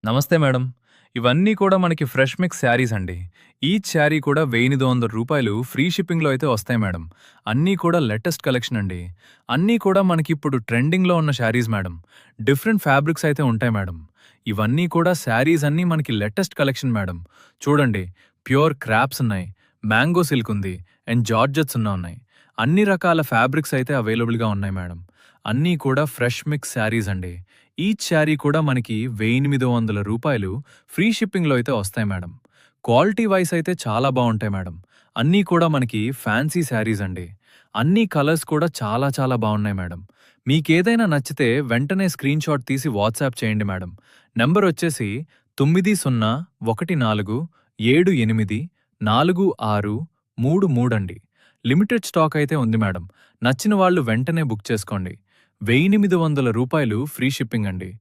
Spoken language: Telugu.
నమస్తే మేడం. ఇవన్నీ కూడా మనకి ఫ్రెష్ మిక్స్ శారీస్ అండి. ఈచ్ శారీ కూడా రూ. 1200 ఫ్రీ షిప్పింగ్‌లో అయితే వస్తాయి మేడం. అన్నీ కూడా లేటెస్ట్ కలెక్షన్ అండి. అన్నీ కూడా మనకిప్పుడు ట్రెండింగ్‌లో ఉన్న శారీస్ మేడం. డిఫరెంట్ ఫ్యాబ్రిక్స్ అయితే ఉంటాయి మేడం. ఇవన్నీ కూడా శారీస్ అన్నీ మనకి లేటెస్ట్ కలెక్షన్ మేడం. చూడండి, ప్యూర్ క్రాప్స్ ఉన్నాయి, మ్యాంగో సిల్క్ ఉంది అండ్ జార్జెట్స్ ఉన్నాయి. అన్ని రకాల ఫ్యాబ్రిక్స్ అయితే అవైలబుల్‌గా ఉన్నాయి మేడం. అన్నీ కూడా ఫ్రెష్ మిక్స్ శారీస్ అండి. ఈచ్ శారీ కూడా మనకి రూ. 1800 ఫ్రీ షిప్పింగ్‌లో అయితే వస్తాయి మేడం. క్వాలిటీ వైస్ అయితే చాలా బావుంటాయి మేడం. అన్నీ కూడా మనకి ఫ్యాన్సీ శారీస్ అండి. అన్ని కలర్స్ కూడా చాలా చాలా బావున్నాయి మేడం. మీకేదైనా నచ్చితే వెంటనే స్క్రీన్‌షాట్ తీసి వాట్సాప్ చేయండి మేడం. నంబరొచ్చేసి 9014784633 అండి. లిమిటెడ్ స్టాక్ అయితే ఉంది మేడం. నచ్చిన వాళ్ళు వెంటనే బుక్ చేసుకోండి. రూ. 1800 ఫ్రీ షిప్పింగ్ అండి.